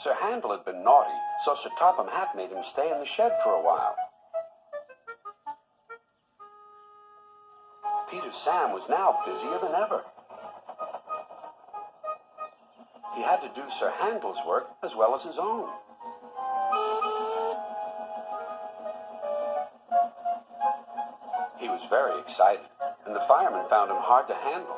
Sir Handel had been naughty, so Sir Topham Hatt made him stay in the shed for a while. Peter Sam was now busier than ever. He had to do Sir Handel's work as well as his own. He was very excited, and the firemen found him hard to handle.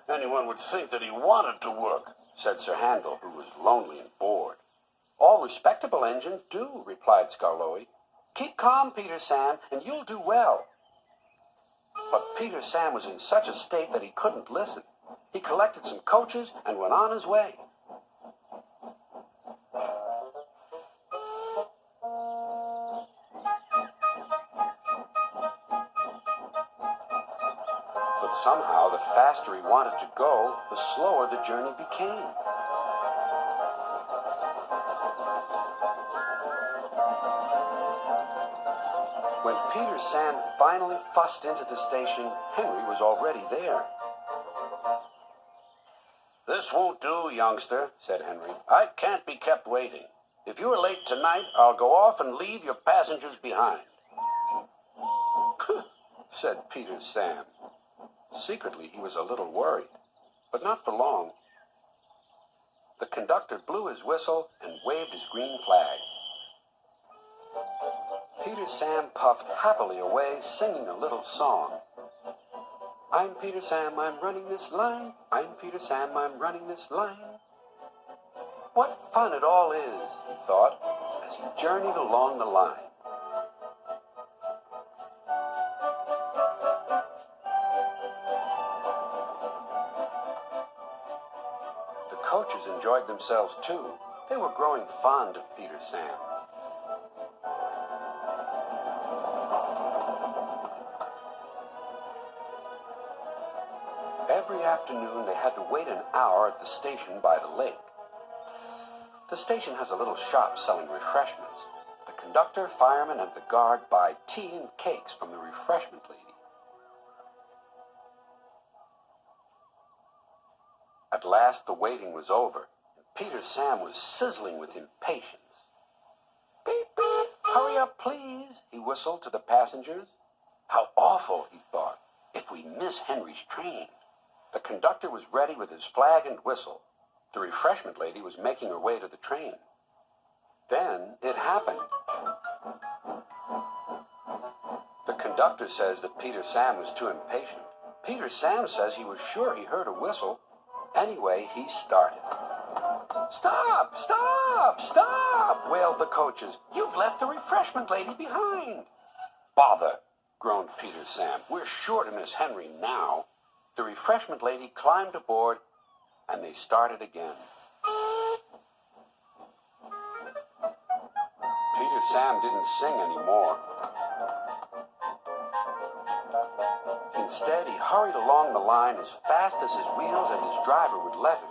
Anyone would think that he wanted to work, said Sir Handel, who was lonely and bored. All respectable engines do, replied Skarloey. Keep calm, Peter Sam, and you'll do well. But Peter Sam was in such a state that he couldn't listen. He collected some coaches and went on his way. But somehow, the faster he wanted to go, the slower the journey became. When Peter Sam finally fussed into the station, Henry was already there. This won't do, youngster, said Henry. I can't be kept waiting. If you're late tonight, I'll go off and leave your passengers behind. said Peter Sam. Secretly, he was a little worried, but not for long. The conductor blew his whistle and waved his green flag. Peter Sam puffed happily away, singing a little song. I'm Peter Sam, I'm running this line. I'm Peter Sam, I'm running this line. What fun it all is, he thought, as he journeyed along the line. The coaches enjoyed themselves too. They were growing fond of Peter Sam. Every afternoon, they had to wait an hour at the station by the lake. The station has a little shop selling refreshments. The conductor, fireman, and the guard buy tea and cakes from the refreshment lady. At last, the waiting was over, and Peter Sam was sizzling with impatience. Beep, beep, hurry up, please, he whistled to the passengers. How awful, he thought, if we miss Henry's train. The conductor was ready with his flag and whistle. The refreshment lady was making her way to the train. Then it happened. The conductor says that Peter Sam was too impatient. Peter Sam says he was sure he heard a whistle. Anyway, he started. Stop! Stop! Stop! Wailed the coaches. You've left the refreshment lady behind. Bother! Groaned Peter Sam. We're sure to miss Henry now. The refreshment lady climbed aboard, and they started again. Peter Sam didn't sing anymore. Instead, he hurried along the line as fast as his wheels and his driver would let him.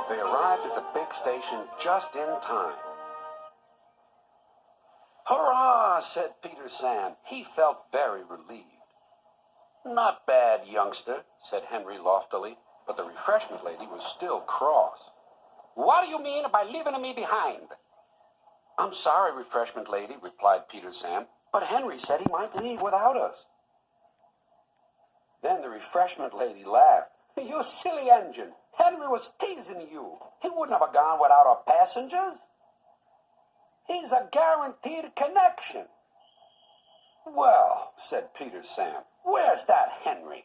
They arrived at the big station just in time. Hurrah, said Peter Sam. He felt very relieved. Not bad, youngster, said Henry loftily, but the refreshment lady was still cross. What do you mean by leaving me behind? I'm sorry, refreshment lady, replied Peter Sam, but Henry said he might leave without us. Then the refreshment lady laughed. You silly engine. Henry was teasing you. He wouldn't have gone without our passengers. He's a guaranteed connection. Well, said Peter Sam, where's that Henry?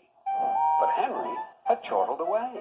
But Henry had chortled away.